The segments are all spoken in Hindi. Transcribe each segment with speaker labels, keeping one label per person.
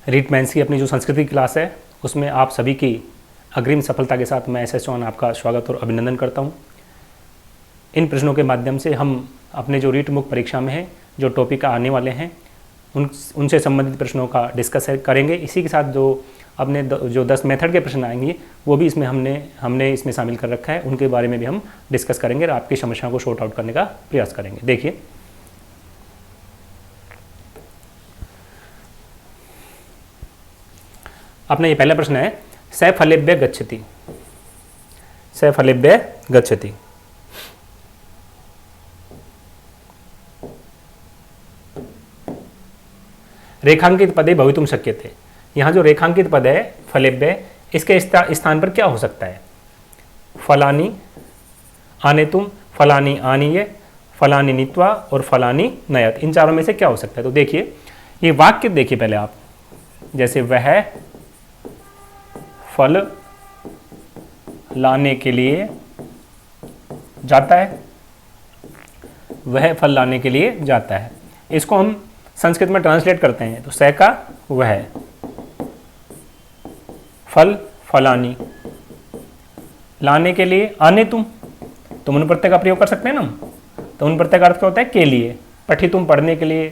Speaker 1: रीटमैंस की अपनी जो संस्कृति की क्लास है उसमें आप सभी की अग्रिम सफलता के साथ मैं एस चौहान आपका स्वागत और अभिनंदन करता हूं। इन प्रश्नों के माध्यम से हम अपने जो रीट मुक्त परीक्षा में है जो टॉपिक आने वाले हैं उनसे संबंधित प्रश्नों का डिस्कस करेंगे। इसी के साथ जो अपने जो 10 मेथड के प्रश्न आएंगे वो भी इसमें हमने इसमें शामिल कर रखा है, उनके बारे में भी हम डिस्कस करेंगे और आपकी समस्याओं को सॉर्ट आउट करने का प्रयास करेंगे। देखिए, अपना ये पहला प्रश्न है, स फलेभ्य गच्छति। स फलेभ्य गच्छति। रेखांकित पदे भवितुम शक्यते। यहाँ जो रेखांकित पद है फलेभ्य, इसके स्थान पर क्या हो सकता है? फलानी आनेतुम, फलानी आनीय, फलानी नीत्वा और फलानी नयत। इन चारों में से क्या हो सकता है? तो देखिए, ये वाक्य देखिए पहले आप, जैसे वह फल लाने के लिए जाता है, वह फल लाने के लिए जाता है। इसको हम संस्कृत में ट्रांसलेट करते हैं तो स का वह, फल फलानी, लाने के लिए आने तुम उन प्रत्यय का प्रयोग कर सकते हैं ना। तो उन प्रत्यय का अर्थ क्या होता है? के लिए, पठी तुम पढ़ने के लिए,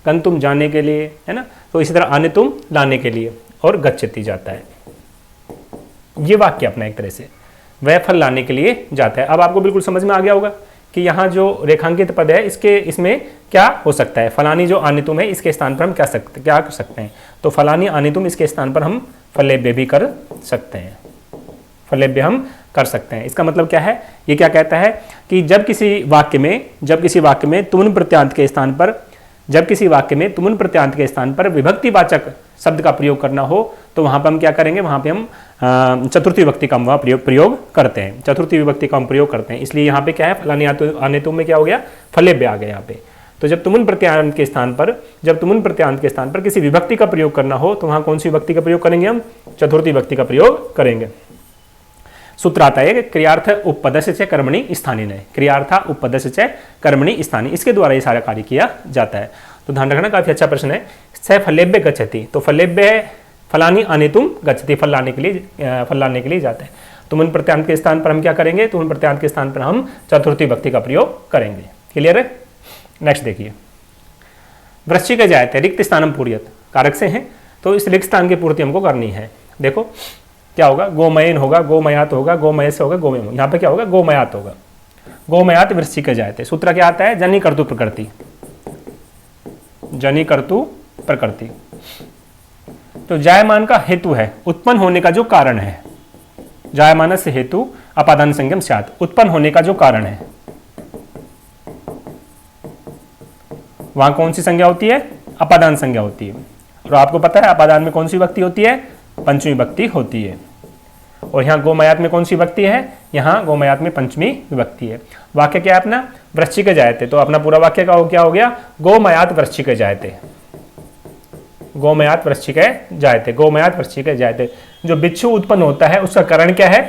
Speaker 1: गन तुम जाने के लिए, है ना। तो इसी तरह आने तुम लाने के लिए और गच्छति जाता है। ये वाक्य अपना एक तरह से वह फल लाने के लिए जाता है। अब आपको बिल्कुल समझ में आ गया होगा कि यहाँ जो रेखांकित पद है इसमें क्या हो सकता है। फलानी जो आनितुम है इसके स्थान पर हम क्या कर सकते हैं? तो फलानी आनितुम इसके स्थान पर हम फलेभ्य भी कर सकते हैं। फलेभ्य हम कर सकते हैं। इसका मतलब क्या है? ये क्या कहता है कि जब किसी वाक्य में तुमुन प्रत्यांत के स्थान पर विभक्तिवाचक शब्द का प्रयोग करना हो तो वहां पर हम क्या करेंगे? वहां पे हम चतुर्थी विभक्ति का प्रयोग करते हैं। चतुर्थी विभक्ति का हम प्रयोग करते हैं। इसलिए यहाँ पे क्या है? फलानी आनेतुम में क्या हो गया? फलेभ्य आ गया यहाँ पे। तो जब तुमुन प्रत्यांत के स्थान पर किसी विभक्ति का प्रयोग करना हो तो वहां कौन सी विभक्ति का प्रयोग करेंगे? हम चतुर्थी विभक्ति का प्रयोग करेंगे। सूत्र आता है क्रियार्थ उपपदस्य च कर्मणि स्थानीय। क्रियार्थ उपपदस्य च कर्मणि स्थानीय, इसके द्वारा ये सारा कार्य किया जाता है। तो ध्यान रखना, काफी अच्छा प्रश्न है। स फलेभ्य गच्छति, तो फलेभ्य फलानी आनेतुम गच्छति, फल लाने के लिए जाते हैं। तुमुन प्रत्यांत के स्थान पर हम क्या करेंगे? तुमुन प्रत्यांत के स्थान पर हम चतुर्थी विभक्ति का प्रयोग करेंगे। क्लियर है? नेक्स्ट देखिए, वृश्चिक जायते रिक्त स्थानम पूर्यत, कारक से हैं तो इस रिक्त स्थान की पूर्ति हमको करनी है। देखो क्या होगा? गोमयन होगा, गोमयात होगा, गोमय से होगा, गोमय। यहाँ पे क्या होगा? गोमयात होगा। गोमयात वृश्चिक जायते। सूत्र क्या आता है? जनि कर्तु प्रकृति, जनि कर्तु प्रकृति। तो जायमान का हेतु है, उत्पन्न होने का जो कारण है। जायमान से हेतु अपादान संज्ञम स्यात्, उत्पन्न होने का जो कारण है। वहां कौन सी संज्ञा होती है? अपादान संज्ञा होती है। और आपको पता है अपादान में कौन सी विभक्ति होती है? पंचमी विभक्ति होती है। और यहाँ गोमयात में कौन सी विभक्ति है? यहाँ गोमयात में पंचमी विभक्ति है। वाक्य क्या है अपना? वृश्चिक जायते। तो अपना पूरा वाक्य का क्या हो गया? गोमयात वृश्चिक जायते, गोमयात वृश्चिक जायते, गोमयात वृश्चिक जायते। जो बिच्छू उत्पन्न होता है उसका कारण क्या है?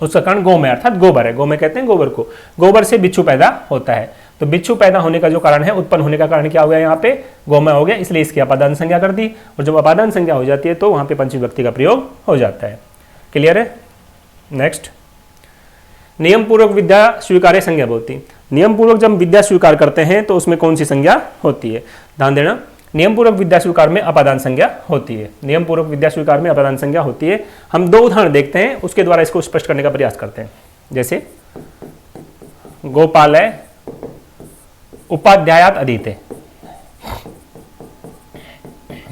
Speaker 1: उसका कारण गोमय अर्थात गोबर है। गोमय कहते हैं गोबर को। गोबर से बिच्छू पैदा होता है। तो बिच्छू पैदा होने का जो कारण है, उत्पन्न होने का कारण क्या हो गया? यहाँ पे गोमय हो गया, इसलिए इसकी अपादान संज्ञा कर दी। और जब अपादान संज्ञा हो जाती है तो वहां पे पंचमी विभक्ति का प्रयोग हो जाता है। क्लियर है? नेक्स्ट, नियम पूर्वक विद्या स्वीकार्य संज्ञा होती। नियम पूर्वक जब विद्या स्वीकार करते हैं तो उसमें कौन सी संज्ञा होती है? ध्यान देना, नियम पूर्वक विद्या स्वीकार में अपादान संज्ञा होती है। नियम पूर्वक विद्या स्वीकार में अपादान संज्ञा होती है। हम दो उदाहरण देखते हैं, उसके द्वारा इसको स्पष्ट करने का प्रयास करते हैं। जैसे गोपाल उपाध्यायात अधीते,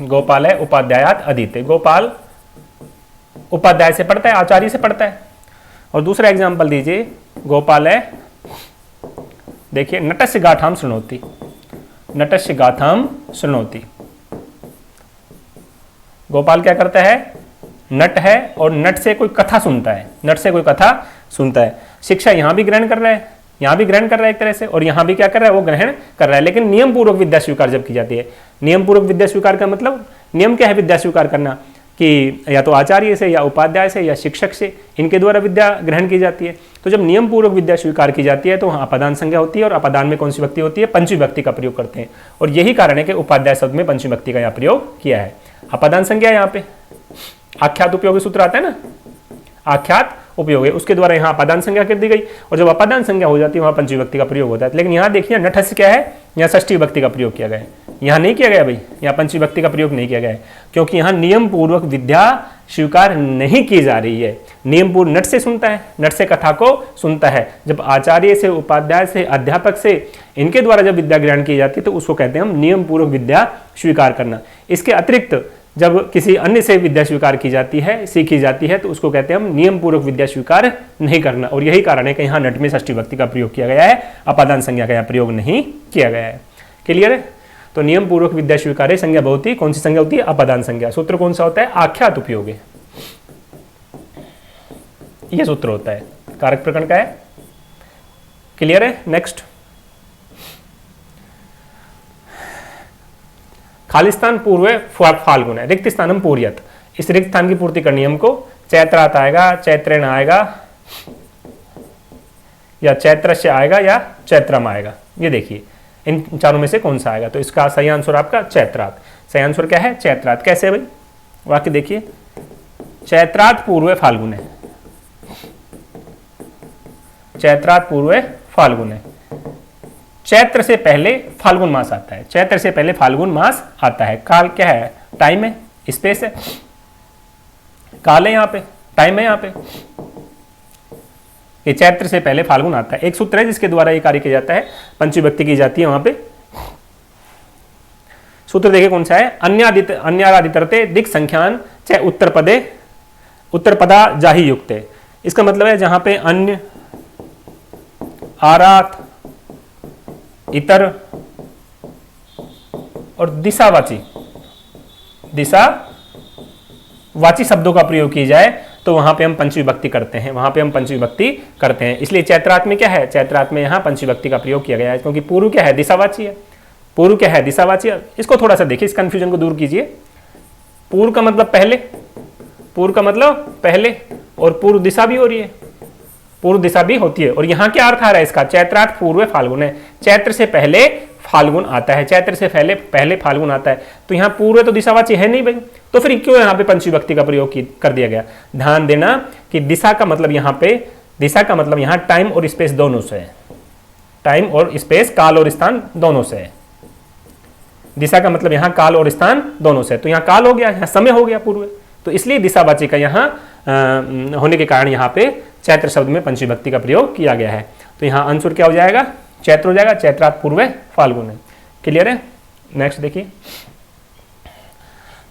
Speaker 1: गोपाल है उपाध्यायात अधीते। गोपाल उपाध्याय से पढ़ता है, आचार्य से पढ़ता है। और दूसरा एग्जाम्पल दीजिए, गोपाल है, देखिए, नटस्य गाथाम शृणोति, नटस्य गाथाम शृणोति। गोपाल क्या करता है? नट है और नट से कोई कथा सुनता है, नट से कोई कथा सुनता है। शिक्षा यहां भी ग्रहण कर रहा है, यहां भी ग्रहण कर रहा है एक तरह से, और यहां भी क्या कर रहा है? वो ग्रहण कर रहा है। लेकिन नियम पूर्वक विद्या स्वीकार जब की जाती है, नियम पूर्वक विद्या स्वीकार का मतलब नियम क्या है विद्या स्वीकार करना? कि या तो आचार्य से या उपाध्याय से या शिक्षक से, इनके द्वारा विद्या ग्रहण की जाती है। तो जब नियम पूर्वक विद्या स्वीकार की जाती है तो वहाँ अपादान संज्ञा होती है, और अपादान में कौन सी विभक्ति होती है? पंचमी विभक्ति का प्रयोग करते हैं। और यही कारण है कि उपाध्याय शब्द में पंचमी विभक्ति का यहाँ प्रयोग किया है। अपादान संज्ञा है यहाँ पे, आख्यात उपयोगी सूत्र आता है ना, आख्यात उपयोग है, उसके द्वारा यहाँ अपादान संज्ञा कर दी गई, और जब अपादान संज्ञा हो जाती है वहाँ पंचमी विभक्ति का प्रयोग होता है। लेकिन यहाँ देखिए नठ से क्या है, यहाँ षष्ठी विभक्ति का प्रयोग किया गया है, यहाँ नहीं किया गया भाई, यहाँ पंचमी विभक्ति का प्रयोग नहीं किया गया है, क्योंकि यहाँ नियम पूर्वक विद्या स्वीकार नहीं की जा रही है। नियम पूर्व नट से सुनता है, नट से कथा को सुनता है, जब आचार्य से, उपाध्याय से, अध्यापक से, इनके द्वारा जब विद्या ग्रहण की जाती है तो उसको कहते हैं हम नियम पूर्वक विद्या स्वीकार करना। इसके अतिरिक्त जब किसी अन्य से विद्या स्वीकार की जाती है, सीखी जाती है, तो उसको कहते हैं हम नियम पूर्वक विद्या स्वीकार नहीं करना। और यही कारण है कि यहाँ नट में षष्ठी विभक्ति का प्रयोग किया गया है, अपादान संज्ञा का यहाँ प्रयोग नहीं किया गया है। क्लियर है? तो नियम पूर्वक विद्या स्वीकार संज्ञा बहुत ही, कौन सी संज्ञा होती है? अपादान संज्ञा। सूत्र कौन सा होता है? आख्यात उपयोग है, यह सूत्र होता है, कारक प्रकरण का है। क्लियर है? नेक्स्ट, खालिस्तान पूर्व फाल्गुन है, रिक्त स्थानम पूर्यत। इस रिक्त स्थान की पूर्ति करनी हमको। चैत्रात आएगा, चैत्रेण आएगा, या चैत्रस्य आएगा, या चैत्रम आएगा। ये देखिए इन चारों में से कौन सा आएगा, तो इसका सही आंसर आपका चैत्रात। सही आंसर क्या है? चैत्रात। कैसे भाई? वाक्य देखिए, चैत्रात पूर्व फाल्गुन है, चैत्रात पूर्व फाल्गुन है। चैत्र से पहले फाल्गुन मास आता है, चैत्र से पहले फाल्गुन मास आता है। काल क्या है? टाइम है, स्पेस है, काल है यहाँ पे, टाइम है यहाँ पे। ये चैत्र से पहले फाल्गुन आता है। एक सूत्र है जिसके द्वारा ये कार्य किया जाता है, पंचमी विभक्ति की जाती है वहां पे। सूत्र देखिए कौन सा है? अन्यादितरते दिक् संख्यान च उत्तर पदा जाहि युक्ते। इसका मतलब है जहां पे अन्य, आरात, इतर और दिशावाची शब्दों का प्रयोग किया जाए तो वहां पे हम पंचमी विभक्ति करते हैं, वहां पे हम पंचमी विभक्ति करते हैं। इसलिए चैत्रात में क्या है? चैत्रात में यहाँ पंचमी विभक्ति का प्रयोग किया गया है, क्योंकि पूर्व क्या है? दिशावाची है। पूर्व क्या है? दिशावाची है। इसको थोड़ा सा देखिए, इस कंफ्यूजन को दूर कीजिए। पूर्व का मतलब पहले, पूर्व का मतलब पहले, और पूर्व दिशा भी हो रही है, पूर्व दिशा भी होती है। और यहाँ क्या अर्थ आ रहा है इसका? चैत्रात पूर्व फाल्गुन है, चैत्र से पहले फाल्गुन आता है, चैत्र से पहले फाल्गुन आता है। तो यहाँ पूर्व तो दिशावाची है नहीं भाई, तो फिर क्यों यहाँ पे पंचमी विभक्ति का प्रयोग कर दिया गया? ध्यान देना कि दिशा का मतलब यहाँ पे, दिशा का मतलब यहाँ टाइम और स्पेस दोनों से है, टाइम और स्पेस, काल और स्थान दोनों से है। दिशा का मतलब यहाँ काल और स्थान दोनों से, तो यहाँ काल हो गया, यहाँ समय हो गया पूर्व, तो इसलिए दिशावाची का यहाँ होने के कारण यहाँ पे चैत्र शब्द में पंचमी विभक्ति का प्रयोग किया गया है। तो यहाँ आंसर क्या हो जाएगा? चैत्र हो जाएगा, चैत्रात पूर्व फाल्गुन है। क्लियर है? नेक्स्ट देखिए,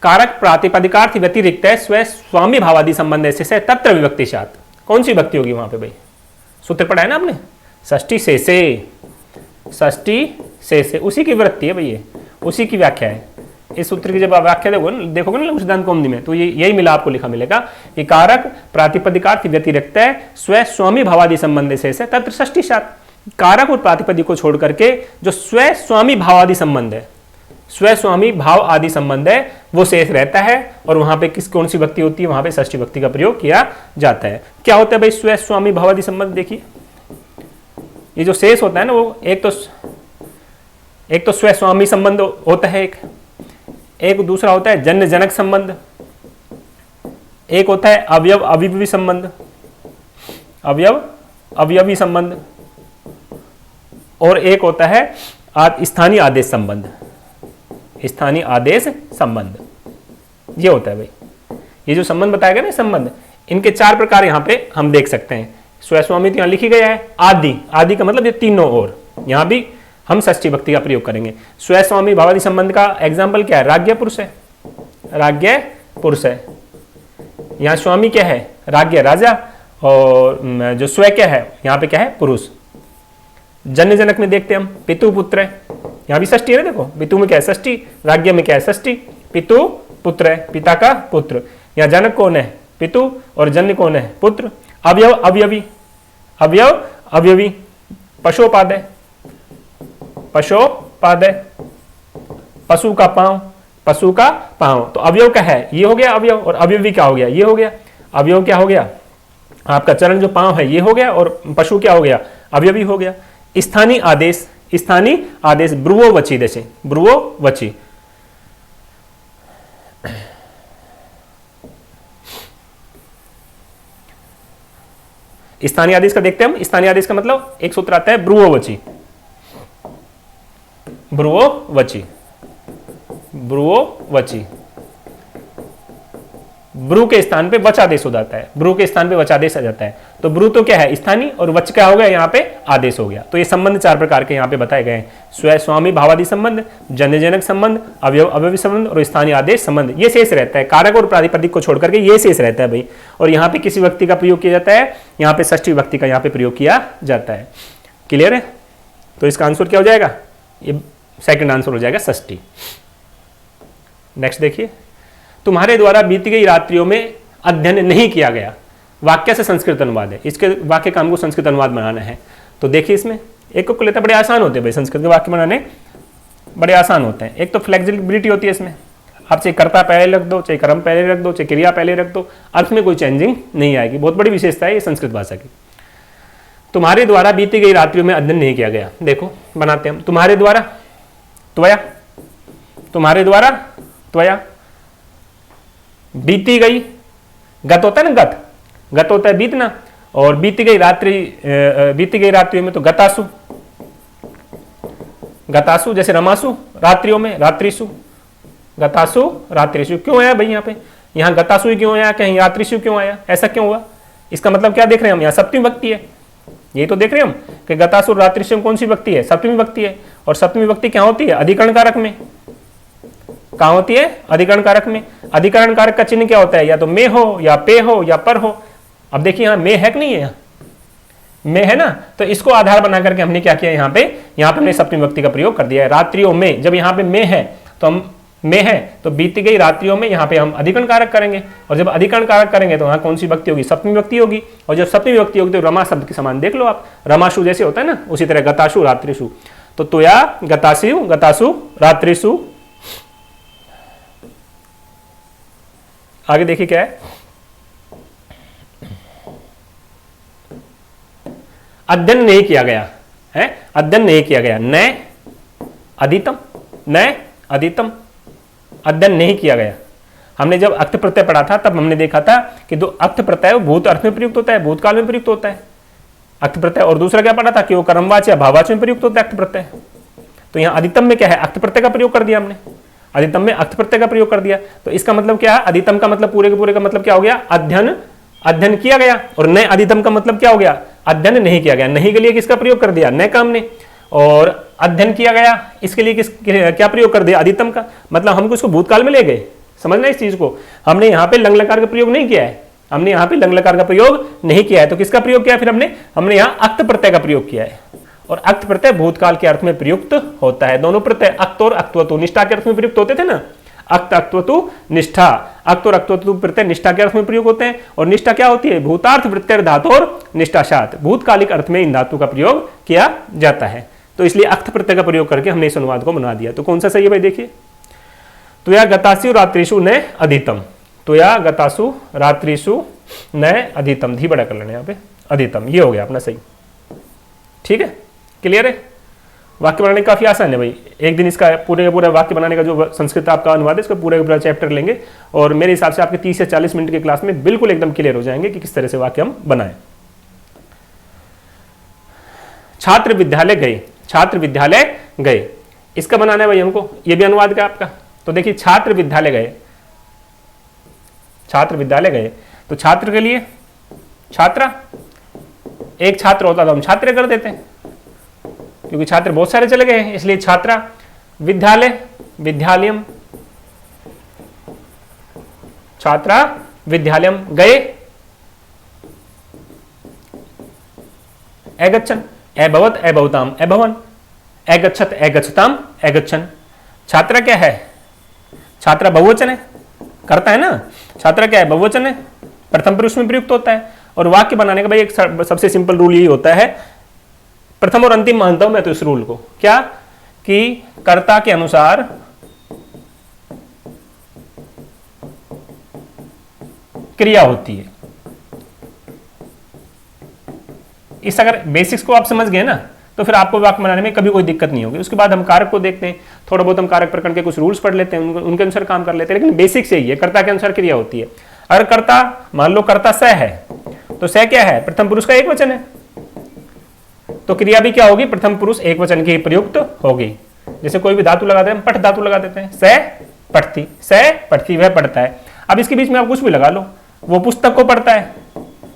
Speaker 1: कारक प्रातिपदिकार्थ व्यतिरिक्त स्व स्वामी भावादि संबंध से तत्र विभक्ति सात। कौन सी विभक्ति होगी वहां पे भाई? सूत्र पढ़ा है ना आपने, षष्ठी से, षष्ठी से, उसी की वृत्ति है भाई, ये उसी की व्याख्या है। इस सूत्र की जब आप व्याख्या देखोगे ना सिद्धांत कौमुदी में, तो ये यही मिला, आपको लिखा मिलेगा कि कारक प्रातिपदिकार्थ व्यतिरिक्त स्व स्वामी भावादि संबंध से तत्र षष्ठी सात। कारक और प्रातिपदिक को छोड़ करके जो स्व स्वामी भावादि संबंध है, स्व स्वामी भाव आदि संबंध है, वो शेष रहता है, और वहां पे कौन सी भक्ति होती है? वहां पे षष्ठी भक्ति का प्रयोग किया जाता है। क्या होता है भाई स्व स्वामी भावादि संबंध? देखिए ये जो शेष होता है ना, वो एक तो स्व स्वामी संबंध होता है, एक दूसरा होता है जन्य जनक संबंध, एक होता है अवयव अवियवी संबंध, अवयव अवयवी संबंध, और एक होता है स्थानीय आदेश संबंध, स्थानीय आदेश संबंध। ये होता है भाई, ये जो संबंध बताया गया ना संबंध, इनके चार प्रकार यहाँ पे हम देख सकते हैं। स्वस्वामी तो यहाँ लिखी गया है, आदि, आदि का मतलब ये तीनों, और यहाँ भी हम षष्ठी भक्ति का प्रयोग करेंगे। स्वस्वामी भावादि संबंध का एग्जाम्पल क्या है? राज्य पुरुष है, राज्य पुरुष है। यहाँ स्वामी क्या है? राज्य राजा, और जो स्व क्या है? यहाँ पे क्या है? पुरुष। जन्य जनक में देखते हम पितु पुत्र है, यहाँ भी षष्ठी है ना, देखो पितु में क्या है? षष्ठी, राज्य में क्या है? षष्ठी। पितु पुत्र है, पिता का पुत्र। यहाँ जनक कौन है? पितु, और जन्य कौन है? पुत्र। अवयव अवयवी, अवयव अवयवी। पशुपादय, पशुपादय, पशु का पांव, पशु का पांव। तो अवयव क्या है? ये हो गया अवयव, और अवयवी क्या हो गया? ये हो गया। अवयव क्या हो गया? आपका चरण जो पांव है ये हो गया, और पशु क्या हो गया? अवयवी हो गया। स्थानीय आदेश, स्थानीय आदेश ब्रुवो वची, जैसे ब्रुवो वची। स्थानीय आदेश का देखते हैं हम। स्थानीय आदेश का मतलब एक सूत्र आता है ब्रुवोवची, ब्रुवोवची, ब्रुवोवची। ब्रू के स्थान पे वच आदेश हो जाता है, ब्रू के स्थान पे वच आदेश आ जाता है। तो ब्रू तो क्या है, स्थानीय, और वच क्या हो गया यहाँ पे, आदेश हो गया। तो ये संबंध 4 प्रकार के यहाँ पे बताए गए हैं। स्वामी भावादि संबंध, जन्यजनक संबंध, अवयवी संबंध और स्थानीय आदेश संबंध। ये शेष रहता है, कारक और प्रातिपदिक को छोड़ करके ये शेष रहता है भाई। और यहाँ पे किसी व्यक्ति का प्रयोग किया जाता है, यहाँ पे षष्ठी विभक्ति का यहाँ पे प्रयोग किया जाता है। क्लियर है? तो इसका आंसर क्या हो जाएगा, ये सेकंड आंसर हो जाएगा षष्ठी। नेक्स्ट देखिए, तुम्हारे द्वारा बीती गई रात्रियों में अध्ययन नहीं किया गया, वाक्य से संस्कृत अनुवाद है। इसके वाक्य काम को संस्कृत अनुवाद बनाना है। तो देखिए इसमें एक को लेता बड़े आसान होते हैं भाई, संस्कृत के वाक्य बनाने बड़े आसान होते हैं। एक तो फ्लेक्सिबिलिटी होती है इसमें, आप चाहे कर्ता पहले रख दो, चाहे कर्म पहले रख दो, चाहे क्रिया पहले रख दो, अर्थ में कोई चेंजिंग नहीं आएगी। बहुत बड़ी विशेषता है ये संस्कृत भाषा की। तुम्हारे द्वारा बीती गई रात्रियों में अध्ययन नहीं किया गया, देखो बनाते हैं हम। तुम्हारे द्वारा त्वया, तुम्हारे द्वारा त्वया, बीती गई, गत होता है ना, गत होता है बीतना, और बीती गई रात्रियों में तो गतासु, गतासु जैसे रमासु रात्रियों में, रात्रिसु, गतासु रात्रिसु। क्यों आया भाई यहाँ पे, यहाँ गतासु ही क्यों आया, कहीं रात्रिसु क्यों आया, ऐसा क्यों हुआ? इसका मतलब क्या देख रहे हैं हम, यहाँ सप्तमी विभक्ति है, यही तो देख रहे हैं हम कि गतासु रात्रिसु कौन सी विभक्ति है, सप्तमी विभक्ति है। और सप्तमी विभक्ति क्या होती है, अधिकरण कारक में। कहाँ होती है, अधिकरण कारक में। अधिकरण कारक का चिन्ह क्या होता है, या तो में हो, या पे हो, या पर हो। अब देखिए यहाँ में है कि नहीं है, यहाँ में है ना, तो इसको आधार बना करके हमने क्या किया, यहाँ पे हमने सप्तमी विभक्ति का प्रयोग कर दिया है। रात्रियों में, जब यहाँ पे में है तो हम में है तो बीती गई रात्रियों में यहाँ पे हम अधिकरण कारक करेंगे, और जब अधिकरण कारक करेंगे तो वहाँ कौन सी विभक्ति होगी, सप्तमी विभक्ति होगी। और जब सप्तमी विभक्ति होगी तो रमा शब्द के समान देख लो आप, रमाशु जैसे होता है ना, उसी तरह गताशु रात्रिशु। तो त्वया गतासु, गतासु रात्रिशु। आगे देखिए क्या है, अध्ययन नहीं किया गया है, अध्ययन नहीं किया गया, न अधीतम, न अधीतम, अध्ययन नहीं किया गया। हमने जब अक्त प्रत्यय पढ़ा था तब हमने देखा था कि जो अक्त प्रत्यय वो भूत अर्थ में प्रयुक्त होता है, भूतकाल में प्रयुक्त होता है अक्त प्रत्यय, और दूसरा क्या पढ़ा था कि वो कर्मवाच्य या भाववाच्य में प्रयुक्त होता है अक्त प्रत्यय। तो यहाँ अधितम में क्या है, अक्त प्रत्यय का प्रयोग कर दिया हमने, अधितम में अक्त प्रत्यय का प्रयोग कर दिया। तो इसका मतलब क्या है, अधितम का मतलब पूरे के पूरे का मतलब क्या हो गया, अध्ययन, अध्ययन किया गया। और न अधितम का मतलब क्या हो गया, अध्ययन नहीं किया गया। नहीं के लिए किसका प्रयोग कर दिया, न काम ने, और अध्ययन किया गया इसके लिए क्या प्रयोग कर दिया, अधितम का। मतलब हम इसको भूतकाल में ले गए, समझना इस चीज को। हमने यहाँ पे लंग लकार का प्रयोग नहीं किया है, हमने यहाँ पे लंग लकार का प्रयोग नहीं किया है। तो किसका प्रयोग किया फिर हमने यहाँ अक्त प्रत्यय का प्रयोग किया है। और अक्त प्रत्यय भूतकाल के अर्थ में प्रयुक्त होता है। दोनों प्रत्यय अक्त और अक्तवतु निष्ठा के अर्थ में प्रयुक्त होते थे ना, अक्त अक्तवतु निष्ठा, अक्त और अक्तवतु प्रत्यय निष्ठा के अर्थ में प्रयोग होते हैं। और निष्ठा क्या होती है, भूतार्थ प्रत्यय धातु और निष्ठाशात, भूतकालिक अर्थ में इन धातु का प्रयोग किया जाता है। तो इसलिए अक्त प्रत्यय का प्रयोग करके हमने इस अनुवाद को बना दिया। तो कौन सा सही है भाई, देखिए, तो या गतासु रात्रिशु न अधितम, तो या गतासु रात्रिशु न अधितम, धी बड़ा कर लेना यहाँ पे, अधितम, ये हो गया अपना सही। ठीक है, क्लियर है। वाक्य बनाने काफी आसान है भाई, एक दिन इसका पूरे का पूरा वाक्य बनाने का जो संस्कृत आपका अनुवाद है इसका पूरा का पूरा चैप्टर लेंगे, और मेरे हिसाब से आपके 30 से 40 मिनट की क्लास में बिल्कुल एकदम क्लियर हो जाएंगे कि किस तरह से वाक्य हम बनाएं। छात्र विद्यालय गए, छात्र विद्यालय गए, इसका बनाना है भाई हमको, ये भी अनुवाद का आपका। तो देखिए छात्र विद्यालय गए, छात्र विद्यालय गए, तो छात्र के लिए छात्रा, एक छात्र होता तो हम छात्र कर देते हैं, क्योंकि छात्र बहुत सारे चले गए हैं इसलिए छात्रा। विद्यालय विद्यालयम, छात्रा विद्यालयम गए, अगच्छन अभवत अभवताम अभवन, अगच्छत अगच्छताम अगच्छन। छात्रा क्या है, छात्रा बहुवचन है, करता है ना, छात्रा क्या है, बहुवचन है, प्रथम पुरुष में प्रयुक्त होता है। और वाक्य बनाने का भाई एक सबसे सिंपल रूल यही होता है, प्रथम और अंतिम मानता हूं मैं तो इस रूल को, क्या कि कर्ता के अनुसार क्रिया होती है। इस अगर बेसिक्स को आप समझ गए ना तो फिर आपको वाक्य बनाने में कभी कोई दिक्कत नहीं होगी। उसके बाद हम कारक को देखते हैं, थोड़ा बहुत हम कारक प्रकरण के कुछ रूल्स पढ़ लेते हैं, उनके अनुसार काम कर लेते हैं, लेकिन बेसिक से ही है, कर्ता के अनुसार क्रिया होती है। अगर कर्ता मान लो कर्ता स है तो स क्या है, प्रथम पुरुष का एक वचन है, तो क्रिया भी क्या होगी, प्रथम पुरुष एक वचन की प्रयुक्त होगी। जैसे कोई भी धातु लगा देते हैं, पठ धातु लगा देते हैं, स पठती, वह पढ़ता है। अब इसके बीच में आप कुछ भी लगा लो, वो पुस्तक को पढ़ता है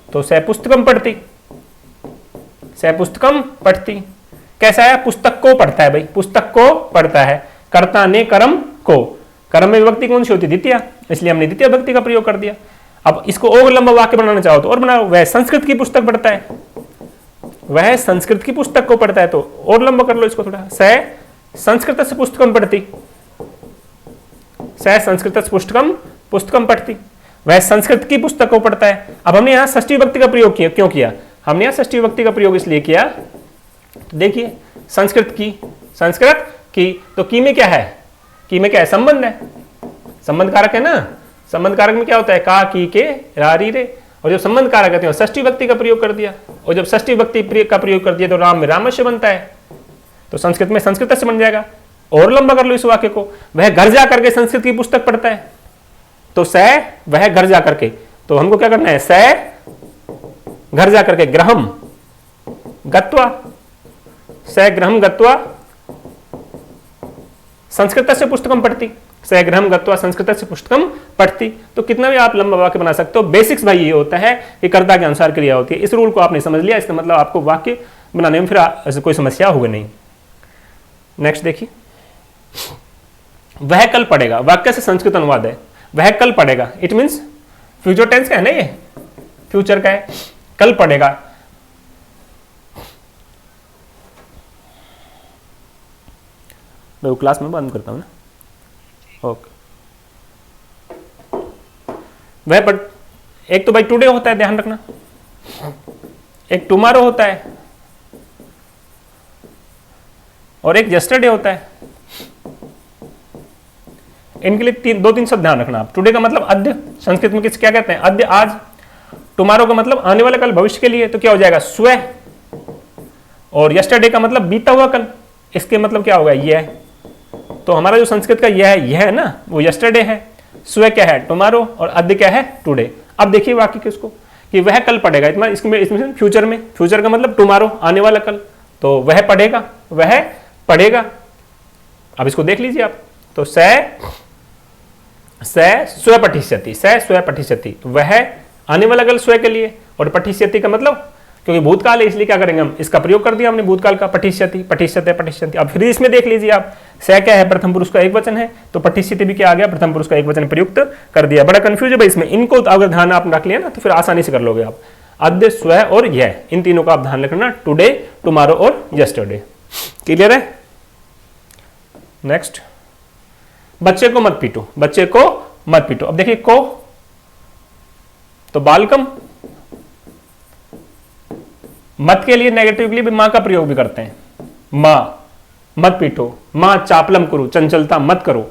Speaker 1: तो स पुस्तकम पढ़ती, स पुस्तकम पढ़ती। कैसा है, पुस्तक को पढ़ता है भाई, पुस्तक को पढ़ता है। कर्ता ने कर्म को, कर्म में विभक्ति कौन सी होती है, द्वितीय, इसलिए हमने द्वितीय विभक्ति का प्रयोग कर दिया। अब इसको और लंबा वाक्य बनाना चाहो तो और बनाओ, वह संस्कृत की पुस्तक पढ़ता है, वह संस्कृत की पुस्तक को पढ़ता है, तो और लंबा कर लो इसको थोड़ा, स संस्कृत से पुस्तकम पढ़ती, स संस्कृत से पुस्तकम पढ़ती, वह संस्कृत की पुस्तक को पढ़ता है। अब हमने यहाँ षष्ठी विभक्ति का प्रयोग किया, क्यों किया हमने यहाँ षष्ठी विभक्ति का प्रयोग, इसलिए किया, तो देखिए संस्कृत की, तो की में क्या है, की में क्या है, संबंध है, संबंध कारक है ना। संबंध कारक में क्या होता है, का, की, के, रा, री, रे, और जब संबंध कारक कहते हैं षष्ठी विभक्ति का प्रयोग कर दिया, और जब षष्ठी विभक्ति का प्रयोग कर दिया तो राम में रामस्य बनता है, तो संस्कृत में संस्कृत से बन जाएगा। और लंबा कर लो इस वाक्य को, वह घर जा करके संस्कृत की पुस्तक पढ़ता है, तो स वह घर जा करके, तो हमको क्या करना है, स घर जा करके ग्रहम गत्वा, स ग्रहम गत्वा संस्कृत से पुस्तकम पढ़ती, स ग्रहम गत्वा संस्कृत से पुस्तकम पढ़ती। तो कितना भी आप लंबा वाक्य बना सकते हो। बेसिक्स भाई ये होता है कि कर्ता के अनुसार क्रिया होती है। इस रूल को आपने समझ लिया, इसका मतलब आपको वाक्य बनाने में फिर कोई समस्या होगी नहीं। नेक्स्ट देखिए, वह कल पढ़ेगा, वाक्य से संस्कृत अनुवाद है, वह कल पढ़ेगा, इट मीन्स फ्यूचर टेंस का है ना, ये फ्यूचर का है, कल पढ़ेगा। मैं वो क्लास में बंद करता हूं ना, ओके। वह पढ़, एक तो भाई टुडे होता है, ध्यान रखना, एक टुमारो होता है, और एक यस्टरडे होता है। इनके लिए दो तीन शब्द ध्यान रखना आप। टुडे का मतलब अद्य, संस्कृत में क्या कहते हैं, अद्य, आज। टुमारो का मतलब आने वाला कल, भविष्य के लिए, तो क्या हो जाएगा, स्वह। और यस्टरडे का मतलब बीता हुआ कल, इसके मतलब क्या होगा, यह। तो हमारा जो संस्कृत का यह है ना, वो यस्टरडे है, स्वह क्या है, टुमारो, और अद्य क्या है, टुडे। अब देखिए वाक्य किसको, कि वह कल पढ़ेगा, इसमें फ्यूचर में, फ्यूचर का मतलब टुमारो, आने वाला कल, तो वह पढ़ेगा, वह पढ़ेगा। अब इसको देख लीजिए आप, तो स्व पठिष्यति, स्व पठिष्यति, वह आने वाला कल स्व के लिए, और पठिष्यति का मतलब क्योंकि भूतकाल है इसलिए क्या करेंगे हम, इसका प्रयोग कर दिया हमने भूतकाल का, पठिष्यति, पठिष्यते, पठिष्यति। अब फिर इसमें देख लीजिए आप, स क्या है, प्रथम पुरुष का एक वचन है, तो पठिष्यति भी क्या आ गया, प्रथम पुरुष का एक वचन प्रयुक्त कर दिया। बड़ा कंफ्यूज है भाई इसमें, इनको अगर ध्यान आप रख लिया ना तो फिर आसानी से कर लोगे आप। अद्य, स्व और यह, इन तीनों का आप ध्यान रखना, टुडे, टुमारो और यस्टरडे। क्लियर है। नेक्स्ट, बच्चे को मत पीटो, बच्चे को मत पीटो। अब देखिए को, तो बालकम, मत के लिए नेगेटिव के लिए भी मां का प्रयोग भी करते हैं, मां, मत पीटो, मां चापलम करो, चंचलता मत करो,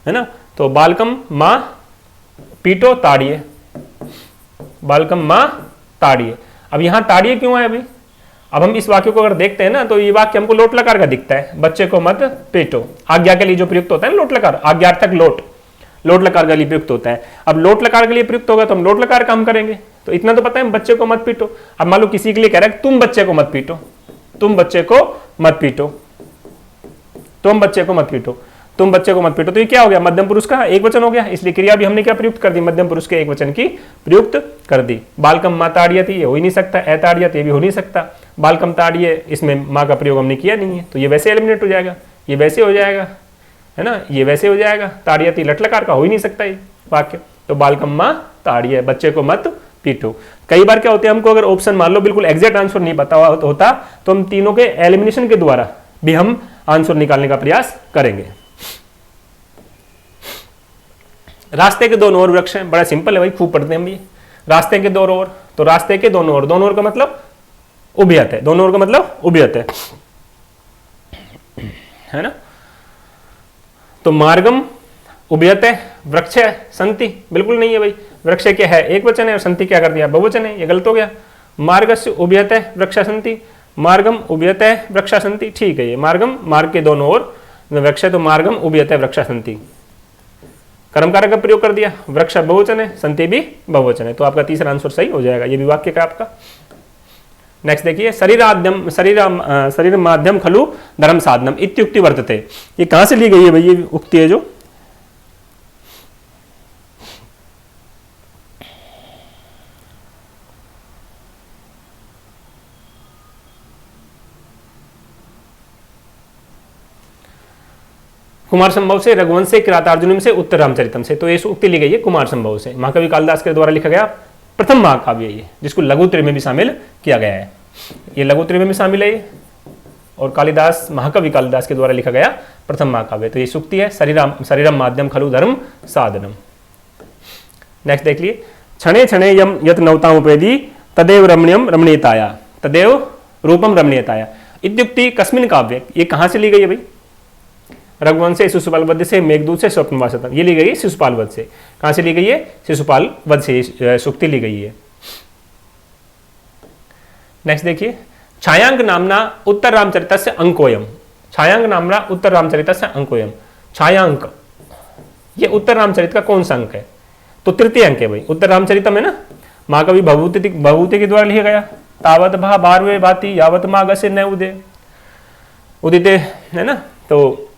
Speaker 1: है ना। तो बालकम मां, पीटो ताड़िए, बालकम मां ताड़िए। अब यहां ताड़िए क्यों है अभी, अब हम इस वाक्य को अगर देखते हैं ना तो ये वाक्य हमको लोट लकार का दिखता है, बच्चे को मत पीटो। आज्ञा के लिए जो प्रयुक्त होता है ना लोट लकार, आज्ञार्थक लोट लकार के लिए प्रयुक्त होता है। अब लोट लकार के लिए प्रयुक्त होगा तो हम लोट लकार का हम करेंगे, तो इतना तो पता है, बच्चे को मत पीटो। अब मान लो किसी के लिए कह रहा है तुम बच्चे को मत पीटो, तुम बच्चे को मत पीटो, तुम बच्चे को मत पीटो, तुम बच्चे को मत पीटो। तो ये क्या हो गया, मध्यम पुरुष का एक वचन हो गया, इसलिए क्रिया भी हमने क्या प्रयुक्त कर दी, मध्यम पुरुष के एक वचन की प्रयुक्त कर दी। बालकम मां ताड़ियति, ये हो ही नहीं सकता, अताड़ियत ये भी हो नहीं सकता। बालकम ताड़िये, इसमें मां का प्रयोग हमने किया नहीं है, तो ये वैसे एलिमिनेट हो जाएगा, ये वैसे हो जाएगा, है ना, ये वैसे हो जाएगा। ताड़ियति लटलकार का हो ही नहीं सकता ये वाक्य, तो बालकम मां ताड़िये, बच्चे को मत पीटो। कई बार क्या होता है, हमको अगर ऑप्शन मान लो बिल्कुल एग्जैक्ट आंसर नहीं पता होता तो हम तीनों के एलिमिनेशन के द्वारा भी हम आंसर निकालने का प्रयास करेंगे। रास्ते के दोनों ओर वृक्ष हैं, बड़ा सिंपल है भाई, खूब पढ़ते हैं हम ये। रास्ते के दोनों ओर, तो रास्ते के दोनों ओर, दोनों ओर का मतलब उभयत है, दोनों ओर का मतलब उभयत है ना। तो मार्गम उभयत है, वृक्ष संति बिल्कुल नहीं है भाई, वृक्ष क्या है एक वचन है और संति क्या कर दिया बहुवचन है, ये गलत हो गया। मार्गस्य उभयत है वृक्षा संति, मार्गम उभयत है वृक्षा संति, ठीक है। ये मार्गम, मार्ग के दोनों ओर वृक्ष है, तो मार्गम उभयत है वृक्षा संति। कर्मकारक का प्रयोग कर दिया, वृक्ष बहुवचन है, संति भी बहुवचन है, तो आपका तीसरा आंसर सही हो जाएगा। ये भी वाक्य का आपका। नेक्स्ट देखिए, शरीर माध्यम खलु धर्म साधनम इत्युक्ति वर्तते। ये कहां से ली गई है भाई ये उक्ति है जो? कुमार संभव से, रघुवंश से, किरातार्जुनीम से, उत्तर रामचरितम से। तो ये उक्ति ली गई है कुमार संभव से। महाकवि कालिदास के द्वारा लिखा गया प्रथम महाकाव्य ये, जिसको लघुत्रय में भी शामिल किया गया है। ये लघुत्रय में भी शामिल है और कालिदास, महाकवि कालिदास के द्वारा लिखा गया प्रथम महाकाव्य। तो ये सूक्ति है, शरीरम माध्यम खलु धर्म साधनम। नेक्स्ट देख लिए, क्षणे क्षणे यम यत नवतामुपेदी तदेव रमणीयम रमणीयताया, तदेव रूपम रमणीयताया इत्युक्ति कस्मिन् काव्य। ये कहां से ली गई है भाई? रघुवंश से, शिशुपाल वध से, मेघदूत से, स्वप्नवासतम। ये ली गई है शिशुपाल वध से। कहां से ली गई है? शिशुपाल वध से सूक्ति ली गई है। नेक्स्ट देखिए, छायांक नामना उत्तर रामचरितस्य अंकोयम। छायांक नामना उत्तर रामचरितस्य अंकोयम। छायांक ये उत्तर रामचरित का कौन सा अंक है? तो तृतीय अंक है भाई। उत्तर रामचरितम है ना, महाकवि भवभूति के द्वारा लिखा गया। तावत भा बारवे भाति यावत मागसे न उदे उदिते है ना, तो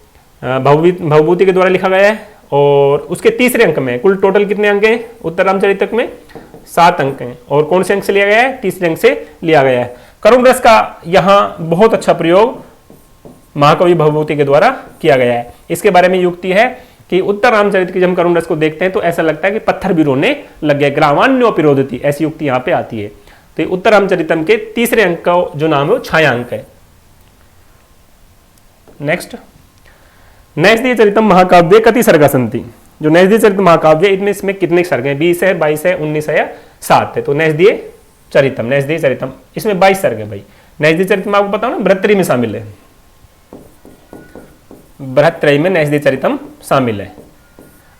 Speaker 1: भवभूति के द्वारा लिखा गया है। और उसके तीसरे अंक में कुल टोटल कितने अंक हैं उत्तर रामचरितक में? 7 अंक हैं। और कौन से अंक से लिया गया है? तीसरे अंक से लिया गया है। करुण रस का यहाँ बहुत अच्छा प्रयोग महाकवि भवभूति के द्वारा किया गया है। इसके बारे में युक्ति है कि उत्तर रामचरित की जब हम करुण रस को देखते हैं तो ऐसा लगता है कि पत्थर भी रोने लग गया, ग्रावान्योपिरोधति, ऐसी युक्ति यहाँ पे आती है। तो ये उत्तर रामचरितम के तीसरे अंक का जो नाम है वो छायांक है। नेक्स्ट, नैषधीय चरितम महाकाव्य कति सर्गा संति। जो नैषधीय चरित महाकाव्य इसमें कितने सर्ग हैं? 20 है, 22 है, 19 है या 7 है। तो नैषधीय चरितम इसमें 22 सर्ग है भाई। नैषधीय चरितम आपको पता हो ना भर्तृहरि में शामिल है, भर्तृहरि में नैषधीय चरितम शामिल है।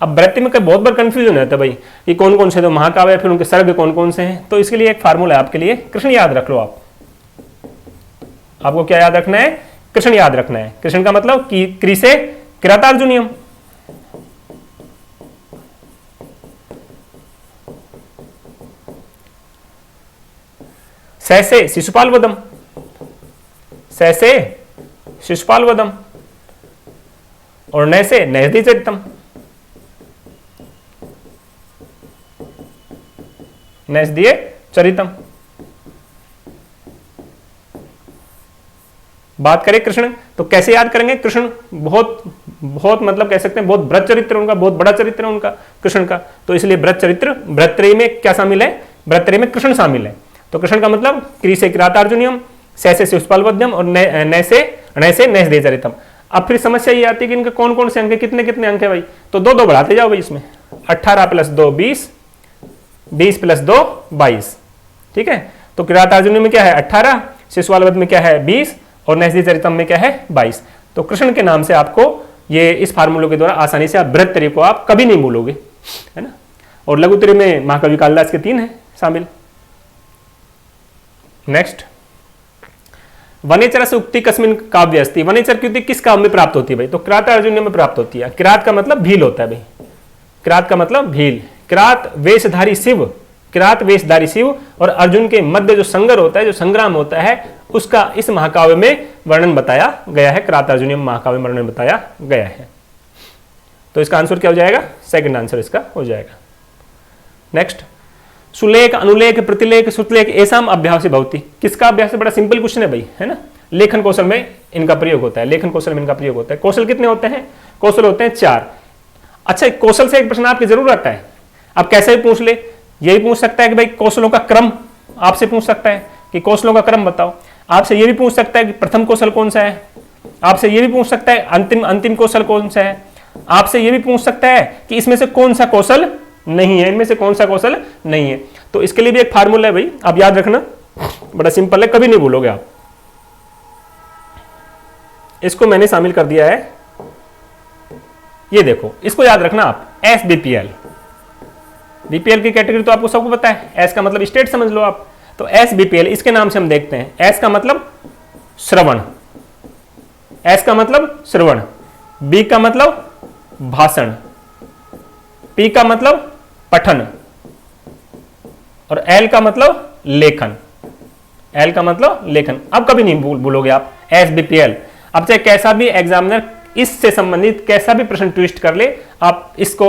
Speaker 1: अब भर्तृहरि में बहुत बार कंफ्यूजन रहता है भाई कि कौन कौन से तो महाकाव्य है, फिर उनके सर्ग कौन कौन से हैं। तो इसके लिए एक फार्मूला है आपके लिए, कृष्ण याद रख लो आप। आपको क्या याद रखना है? कृष्ण याद रखना है। कृष्ण का मतलब कि क्री से किरातार्जुनीयम, स से शिशुपाल वदम, स से शिशुपाल वदम, और न से नैषधीय चरितम, नैषधीय चरितम। बात करें कृष्ण तो कैसे याद करेंगे? कृष्ण बहुत बहुत मतलब कह सकते हैं बहुत बृहत चरित्र उनका, बहुत बड़ा चरित्र है उनका कृष्ण का। तो इसलिए बृहत चरित्र, भर्तृहरि में क्या शामिल है? भर्तृहरि में कृष्ण शामिल है। तो कृष्ण का मतलब क्री से किरातार्जुनीयम, स से शिशुपाल वध्यम, और न से नैषधीय चरितम। अब फिर समस्या ये आती है कि इनके कौन कौन से अंक है, कितने कितने अंक है भाई? तो 2 बढ़ाते जाओ भाई इसमें। 18 + 2 20, 20 + 2 22। ठीक है, तो किरातार्जुनीयम में क्या है? 18, शिशुपाल वध में क्या है? 20, और नैषधीय चरितम में क्या है? 22। तो कृष्ण के नाम से आपको ये इस फार्मूले के द्वारा आसानी से आप बृहत्तरी को आप कभी नहीं भूलोगे, है ना। और लघुत्तरी में महाकवि कालिदास के 3 हैं शामिल। नेक्स्ट, वनेचर से उक्ति कस्मिन काव्य अस्ति। वनेचर की उक्ति किस काव्य में प्राप्त होती है भाई? तो किरातार्जुनीय में प्राप्त होती है। किरात का मतलब भील होता है भाई, किरात का मतलब भील। किरात वेशधारी शिव, किरात वेशधारी शिव और अर्जुन के मध्य जो संघर्ष होता है, जो संग्राम होता है, उसका इस महाकाव्य में वर्णन बताया गया है। किरातार्जुनीय महाकाव्य में वर्णन बताया गया है। तो इसका आंसर क्या हो जाएगा? सेकंड आंसर इसका हो जाएगा। नेक्स्ट, सुलेख, अनुलेख, प्रतिलेख, श्रुतलेख ऐसाम अभ्यास भवति। किसका अभ्यास है? बड़ा सिंपल क्वेश्चन है भाई, है ना। लेखन कौशल में इनका प्रयोग होता है, लेखन कौशल में इनका प्रयोग होता है। कौशल कितने होते हैं? कौशल होते हैं 4। अच्छा, कौशल से एक प्रश्न आपकी जरूर आता है, आप कैसे भी पूछ ले। यही पूछ सकता है कि भाई कौशलों का क्रम आपसे पूछ सकता है कि कौशलों का क्रम बताओ। आपसे ये भी पूछ सकता है कि प्रथम कौशल कौन सा है। आपसे ये भी पूछ सकता है अंतिम कौशल कौन सा है। आपसे ये भी पूछ सकता है कि इसमें से कौन सा कौशल नहीं है, इनमें से कौन सा कौशल नहीं है। तो इसके लिए भी एक फार्मूला है भाई, आप याद रखना, बड़ा सिंपल है, कभी नहीं भूलोगे आप। इसको मैंने शामिल कर दिया है, ये देखो, इसको याद रखना आप। SBPL, बीपीएल की कैटेगरी तो आपको सबको पता है। एस का मतलब स्टेट समझ लो आप। तो SBPL इसके नाम से हम देखते हैं। एस का मतलब श्रवण, एस का मतलब श्रवण, बी का मतलब भाषण, P का मतलब पठन और L का मतलब लेखन। L का मतलब लेखन। अब कभी नहीं भूलोगे आप SBPL। अब चाहे कैसा भी एग्जामिनर इससे संबंधित कैसा भी प्रश्न ट्विस्ट कर ले, आप इसको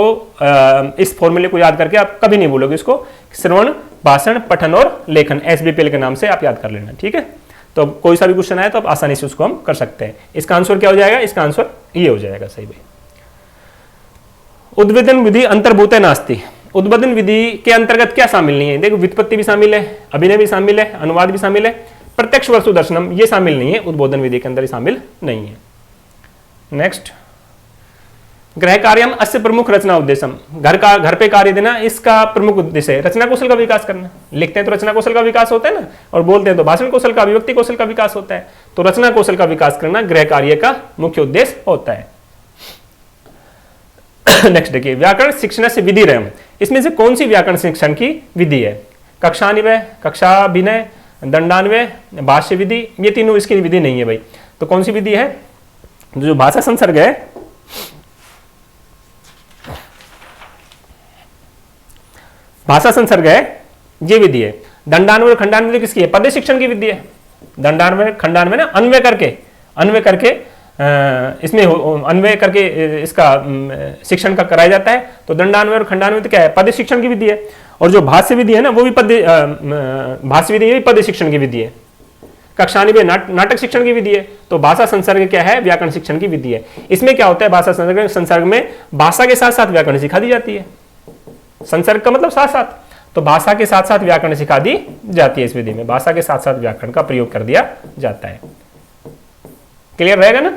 Speaker 1: इस फॉर्मूले को याद करके आप कभी नहीं भूलोगे इसको। श्रवण, भाषण, पठन और लेखन, SBPL के नाम से आप याद कर लेना, ठीक है। तो कोई सा भी क्वेश्चन आए तो आप आसानी से उसको हम कर सकते हैं। इसका आंसर क्या हो जाएगा? इसका आंसर ये हो जाएगा, सही भाई। उद्वेदन विधि अंतर्भूत नास्ति। उद्बोधन विधि के अंतर्गत क्या शामिल नहीं है? देखो, व्युत्पत्ति भी शामिल है, अभिनय भी शामिल है, अनुवाद भी शामिल है, प्रत्यक्ष वस्तु दर्शनम ये शामिल नहीं है, उद्बोधन विधि के अंदर ही शामिल नहीं है। नेक्स्ट, गृह कार्यम अस्य प्रमुख रचना उद्देश्यम। घर पे कार्य देना इसका प्रमुख उद्देश्य है रचना कौशल का विकास करना। लिखते हैं तो रचना कौशल का विकास होता है ना, और बोलते हैं तो भाषण कौशल का, अभिव्यक्ति कौशल का विकास होता है। तो रचना कौशल का विकास करना गृह कार्य का मुख्य उद्देश्य होता है। नेक्स्ट देखिए, व्याकरण शिक्षण से विधि रयम। इसमें से कौन सी व्याकरण शिक्षण की विधि है? कक्षान्वय, कक्षाभिनय, दंडान्वय, भाष्य विधि, ये तीनों इसकी विधि नहीं है भाई। तो कौन सी विधि है? जो भाषा संसर्ग है, भाषा संसर्ग है, ये विधि है। दंडान्वय खंडान्वय किसकी है? पद शिक्षण की विधि है। दंडान्वय खंडान्वय ना अन्वय करके इसमें अन्वय करके इसका शिक्षण का कराया जाता है। तो दंडान्वय और खंडान्वय तो क्या है? पद शिक्षण की विधि है। और जो भाष्य विधि है ना, वो भी भाष्य विधि भी पद शिक्षण की विधि है। कक्षान्वय नाटक शिक्षण की विधि है। तो भाषा संसर्ग क्या है? व्याकरण शिक्षण की विधि है। इसमें क्या होता है? भाषा संसर्ग में भाषा के साथ साथ व्याकरण सिखा दी जाती है। संसर्ग का मतलब साथ साथ, तो भाषा के साथ साथ व्याकरण सिखा दी जाती है। इस विधि में भाषा के साथ साथ व्याकरण का प्रयोग कर दिया जाता है। क्लियर रहेगा ना?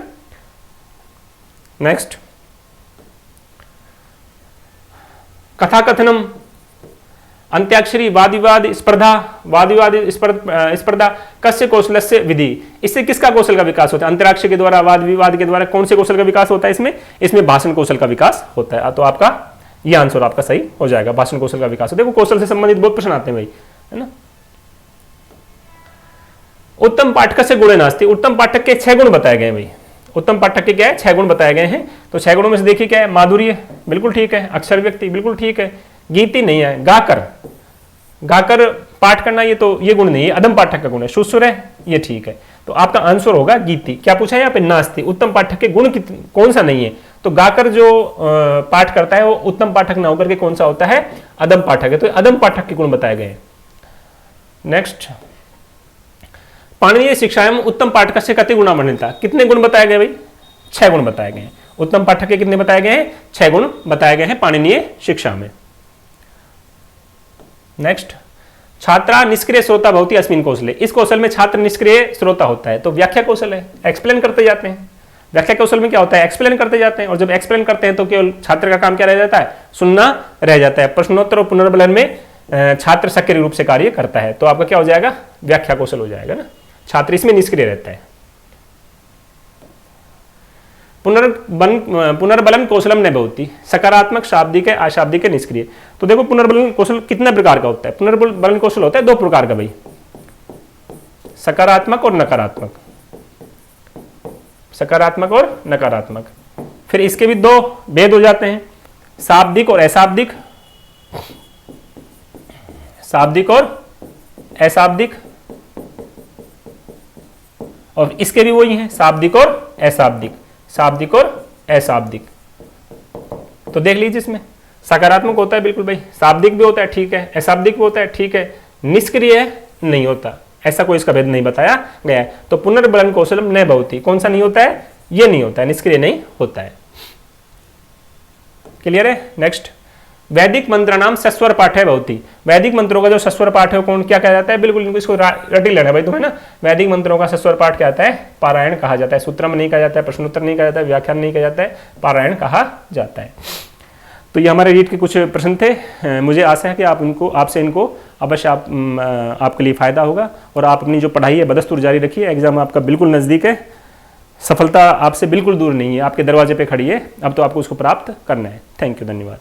Speaker 1: नेक्स्ट, कथाकथनम, अंत्याक्षरी, वाद विवाद स्पर्धा कस्य कौशलस्य विधि। इससे किसका कौशल का विकास होता है? अंतराक्षरी के द्वारा, वाद विवाद के द्वारा कौन से कौशल का विकास होता है? इसमें भाषण कौशल का विकास होता है। तो आपका ये आंसर आपका सही हो जाएगा, भाषण कौशल का विकास। देखो, कौशल से संबंधित बहुत प्रश्न आते हैं भाई, है ना। उत्तम पाठक से गुण नास्ति। उत्तम पाठक के 6 गुण बताए गए भाई। उत्तम पाठक के क्या है? 6 गुण बताए गए हैं। तो 6 गुणों में से देखिए क्या है? माधुर्य, बिल्कुल ठीक है। अक्षर व्यक्ति, बिल्कुल ठीक है। गीति नहीं है। गाकर पाठ करना, ये गुण नहीं है, अदम पाठक का गुण है। सुसुर है, ये ठीक है। तो आपका आंसर होगा गीति। क्या पूछा है यहाँ पे? नास्ति। उत्तम पाठक के गुण कौन सा नहीं है? तो गाकर जो पाठ करता है वो उत्तम पाठक ना होकर के कौन सा होता है? अदम पाठक है। तो अदम पाठक के गुण बताए गए हैं। नेक्स्ट, पाणिनीय शिक्षायाम उत्तम पाठक से कति गुणा वर्णिता। कितने गुण बताए गए भाई? 6 गुण बताए गए हैं। उत्तम पाठक के कितने बताए गए हैं? 6 गुण बताए गए हैं पाणिनीय शिक्षा में। नेक्स्ट, छात्रा निष्क्रिय श्रोता भवति अस्मिन् कौशले। इस कौशल में छात्र निष्क्रिय श्रोता होता है। तो व्याख्या कौशल है, एक्सप्लेन करते जाते हैं। व्याख्या कौशल में क्या होता है? एक्सप्लेन करते जाते हैं। और जब एक्सप्लेन करते हैं तो केवल छात्र का काम क्या रह जाता है? सुनना रह जाता है। प्रश्नोत्तर और पुनर्बलन में छात्र सक्रिय रूप से कार्य करता है। तो आपका क्या हो जाएगा? व्याख्या कौशल हो जाएगा ना। छात्र इसमें निष्क्रिय रहता है। पुनर्बलन कौशलम न भवति। सकारात्मक, शाब्दिक, अशाब्दिक, निष्क्रिय। तो देखो, पुनर्बलन कौशल कितने प्रकार का होता है? पुनर्बलन कौशल होता है 2 प्रकार का भाई, सकारात्मक और नकारात्मक। सकारात्मक और नकारात्मक। फिर इसके भी 2 भेद हो जाते हैं, शाब्दिक और अशाब्दिक। शाब्दिक और अशाब्दिक। और इसके भी वही हैं, शाब्दिक और अशाब्दिक। शाब्दिक और अशाब्दिक। तो देख लीजिए, इसमें सकारात्मक होता है बिल्कुल भाई, शाब्दिक भी होता है, ठीक है, अशाब्दिक भी होता है, ठीक है, निष्क्रिय नहीं होता। ऐसा कोई इसका भेद नहीं बताया गया है। तो पुनर्बलन कौशलम न भवति, कौन सा नहीं होता है? ये नहीं होता है, निष्क्रिय नहीं होता है। क्लियर है? नेक्स्ट, वैदिक मंत्राणाम सस्वर पाठ है भवति। वैदिक मंत्रों का जो सस्वर पाठ है कौन क्या कहा जाता है? बिल्कुल इसको रटी लेना भाई तुम्हें ना। वैदिक मंत्रों का सस्वर पाठ क्या आता है? पारायण कहा जाता है। सूत्रम नहीं कहा जाता है, प्रश्नोत्तर नहीं कहा जाता है, व्याख्यान नहीं कहा जाता है, पारायण कहा जाता है। तो ये हमारे रीड के कुछ प्रश्न थे। मुझे आशा है कि आपसे इनको अवश्य आपके लिए फायदा होगा। और आप अपनी जो पढ़ाई है बदस्तूर जारी रखिए। एग्जाम आपका बिल्कुल नज़दीक है, सफलता आपसे बिल्कुल दूर नहीं है, आपके दरवाजे पे खड़ी है। अब तो आपको उसको प्राप्त करना है। थैंक यू, धन्यवाद।